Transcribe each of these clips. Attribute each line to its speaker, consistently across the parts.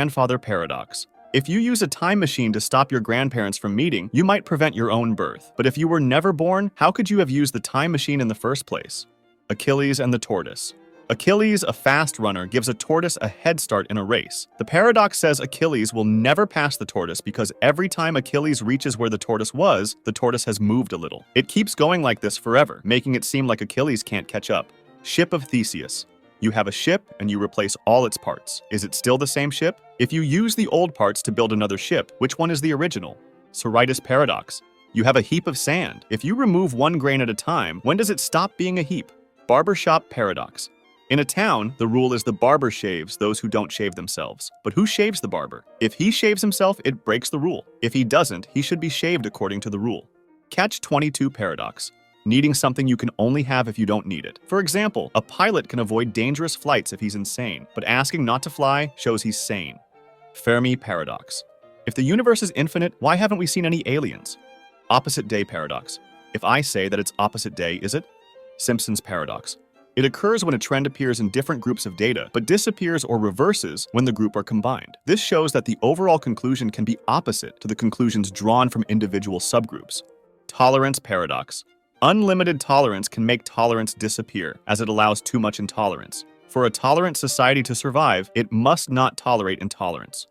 Speaker 1: Grandfather paradox. If you use a time machine to stop your grandparents from meeting, you might prevent your own birth. But if you were never born, how could you have used the time machine in the first place? Achilles and the tortoise. Achilles, a fast runner, gives a tortoise a head start in a race. The paradox says Achilles will never pass the tortoise because every time Achilles reaches where the tortoise was, the tortoise has moved a little. It keeps going like this forever, making it seem like Achilles can't catch up. Ship of Theseus. You have a ship and you replace all its parts. Is it still the same ship? If you use the old parts to build another ship, which one is the original? Sorites paradox. You have a heap of sand. If you remove one grain at a time, when does it stop being a heap? Barbershop paradox. In a town, the rule is the barber shaves those who don't shave themselves. But who shaves the barber? If he shaves himself, it breaks the rule. If he doesn't, he should be shaved according to the rule. Catch-22 paradox. Needing something you can only have if you don't need it. For example, a pilot can avoid dangerous flights if he's insane, but asking not to fly shows he's sane. Fermi paradox. If the universe is infinite, why haven't we seen any aliens? Opposite day paradox. If I say that it's opposite day, is it? Simpson's paradox. It occurs when a trend appears in different groups of data, but disappears or reverses when the group are combined. This shows that the overall conclusion can be opposite to the conclusions drawn from individual subgroups. Tolerance paradox. Unlimited tolerance can make tolerance disappear, as it allows too much intolerance. For a tolerant society to survive, it must not tolerate intolerance.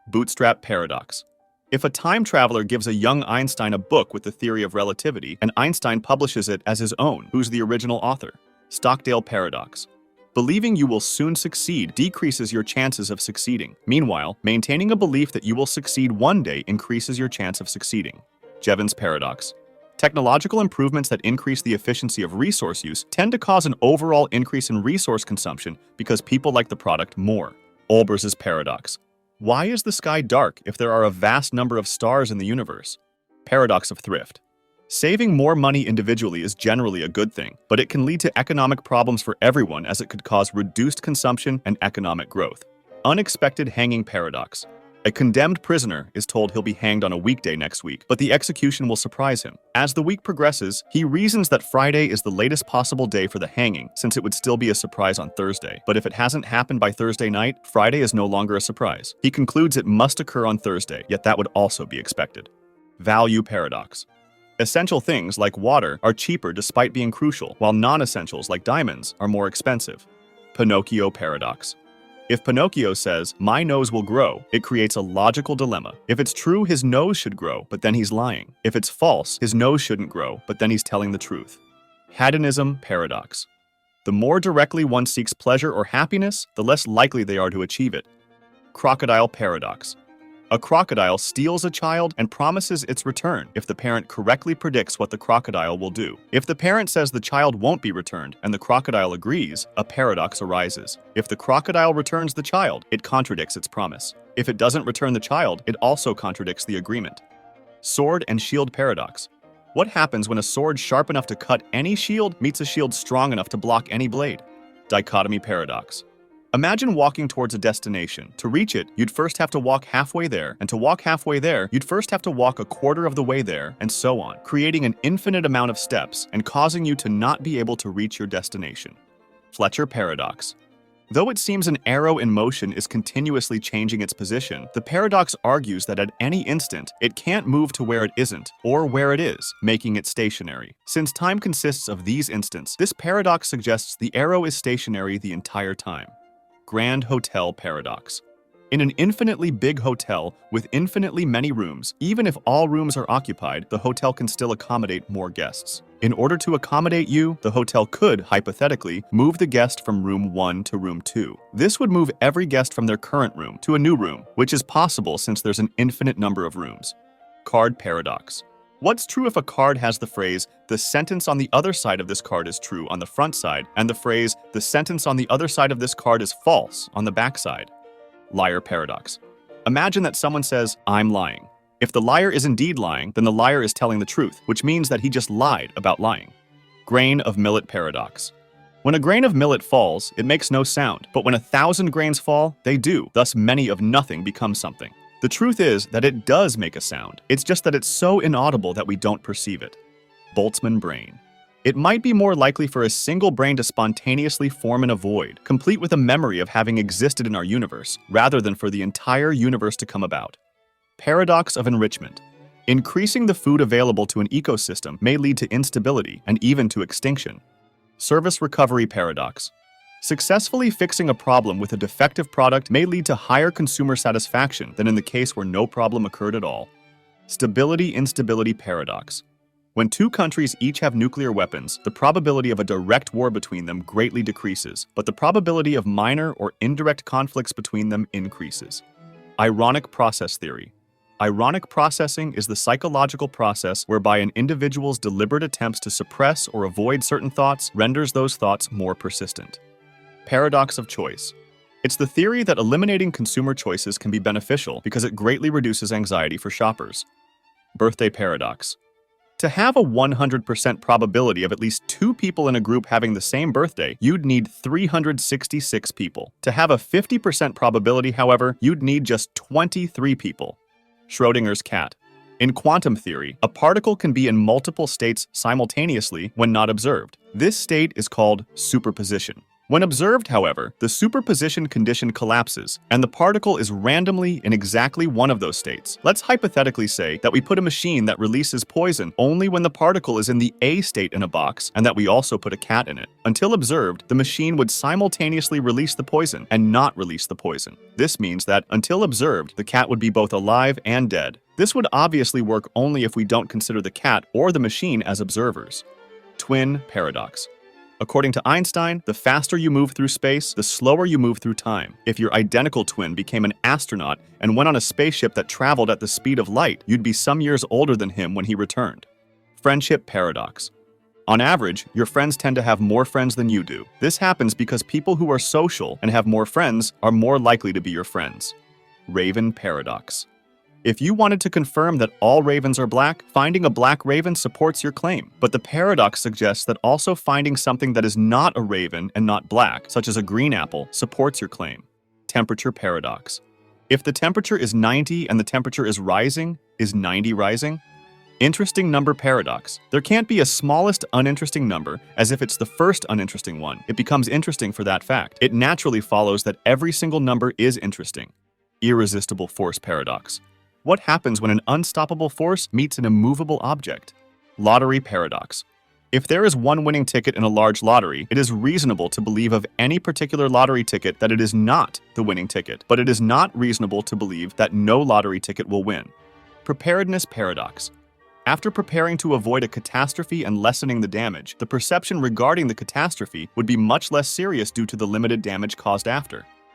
Speaker 1: Bootstrap paradox. If a time traveler gives a young Einstein a book with the theory of relativity, and Einstein publishes it as his own, who's the original author? Stockdale paradox. Believing you will soon succeed decreases your chances of succeeding. Meanwhile, maintaining a belief that you will succeed one day increases your chance of succeeding. Jevons paradox. Technological improvements that increase the efficiency of resource use tend to cause an overall increase in resource consumption because people like the product more. Olbers's paradox. Why is the sky dark if there are a vast number of stars in the universe? Paradox of thrift. Saving more money individually is generally a good thing, but it can lead to economic problems for everyone as it could cause reduced consumption and economic growth. Unexpected hanging paradox. A condemned prisoner is told he'll be hanged on a weekday next week, but the execution will surprise him. As the week progresses, he reasons that Friday is the latest possible day for the hanging, since it would still be a surprise on Thursday. But if it hasn't happened by Thursday night, Friday is no longer a surprise. He concludes it must occur on Thursday, yet that would also be expected. Value paradox. Essential things like water are cheaper despite being crucial, while non-essentials like diamonds are more expensive. Pinocchio paradox. If Pinocchio says, "My nose will grow," it creates a logical dilemma. If it's true, his nose should grow, but then he's lying. If it's false, his nose shouldn't grow, but then he's telling the truth. Hedonism paradox. The more directly one seeks pleasure or happiness, the less likely they are to achieve it. Crocodile paradox. A crocodile steals a child and promises its return if the parent correctly predicts what the crocodile will do. If the parent says the child won't be returned and the crocodile agrees, a paradox arises. If the crocodile returns the child, it contradicts its promise. If it doesn't return the child, it also contradicts the agreement. Sword and shield paradox. What happens when a sword sharp enough to cut any shield meets a shield strong enough to block any blade? Dichotomy paradox. Imagine walking towards a destination. To reach it, you'd first have to walk halfway there, and to walk halfway there, you'd first have to walk a quarter of the way there, and so on, creating an infinite amount of steps and causing you to not be able to reach your destination. Fletcher paradox. Though it seems an arrow in motion is continuously changing its position, the paradox argues that at any instant, it can't move to where it isn't, or where it is, making it stationary. Since time consists of these instants, this paradox suggests the arrow is stationary the entire time. Grand Hotel paradox. In an infinitely big hotel with infinitely many rooms, even if all rooms are occupied, the hotel can still accommodate more guests. In order to accommodate you, the hotel could, hypothetically, move the guest from room 1 to room 2. This would move every guest from their current room to a new room, which is possible since there's an infinite number of rooms. Card paradox. What's true if a card has the phrase, "The sentence on the other side of this card is true" on the front side, and the phrase, "The sentence on the other side of this card is false" on the back side? Liar paradox. Imagine that someone says, "I'm lying." If the liar is indeed lying, then the liar is telling the truth, which means that he just lied about lying. Grain of millet paradox. When a grain of millet falls, it makes no sound, but when 1,000 grains fall, they do. Thus many of nothing become something. The truth is that it does make a sound. It's just that it's so inaudible that we don't perceive it. Boltzmann brain. It might be more likely for a single brain to spontaneously form in a void, complete with a memory of having existed in our universe, rather than for the entire universe to come about. Paradox of enrichment. Increasing the food available to an ecosystem may lead to instability and even to extinction. Service recovery paradox. Successfully fixing a problem with a defective product may lead to higher consumer satisfaction than in the case where no problem occurred at all. Stability-instability paradox. When two countries each have nuclear weapons, the probability of a direct war between them greatly decreases, but the probability of minor or indirect conflicts between them increases. Ironic process theory. Ironic processing is the psychological process whereby an individual's deliberate attempts to suppress or avoid certain thoughts renders those thoughts more persistent. Paradox of choice. It's the theory that eliminating consumer choices can be beneficial because it greatly reduces anxiety for shoppers. Birthday paradox. To have a 100% probability of at least 2 people in a group having the same birthday, you'd need 366 people. To have a 50% probability, however, you'd need just 23 people. Schrödinger's cat. In quantum theory, a particle can be in multiple states simultaneously when not observed. This state is called superposition. When observed, however, the superposition condition collapses, and the particle is randomly in exactly one of those states. Let's hypothetically say that we put a machine that releases poison only when the particle is in the A state in a box, and that we also put a cat in it. Until observed, the machine would simultaneously release the poison and not release the poison. This means that, until observed, the cat would be both alive and dead. This would obviously work only if we don't consider the cat or the machine as observers. Twin paradox. According to Einstein, the faster you move through space, the slower you move through time. If your identical twin became an astronaut and went on a spaceship that traveled at the speed of light, you'd be some years older than him when he returned. Friendship paradox. On average, your friends tend to have more friends than you do. This happens because people who are social and have more friends are more likely to be your friends. Raven paradox. If you wanted to confirm that all ravens are black, finding a black raven supports your claim. But the paradox suggests that also finding something that is not a raven and not black, such as a green apple, supports your claim. Temperature paradox. If the temperature is 90 and the temperature is rising, is 90 rising? Interesting number paradox. There can't be a smallest uninteresting number, as if it's the first uninteresting one. It becomes interesting for that fact. It naturally follows that every single number is interesting. Irresistible force paradox. What happens when an unstoppable force meets an immovable object? Lottery paradox. If there is one winning ticket in a large lottery, it is reasonable to believe of any particular lottery ticket that it is not the winning ticket, but it is not reasonable to believe that no lottery ticket will win. Preparedness paradox. After preparing to avoid a catastrophe and lessening the damage, the perception regarding the catastrophe would be much less serious due to the limited damage caused after.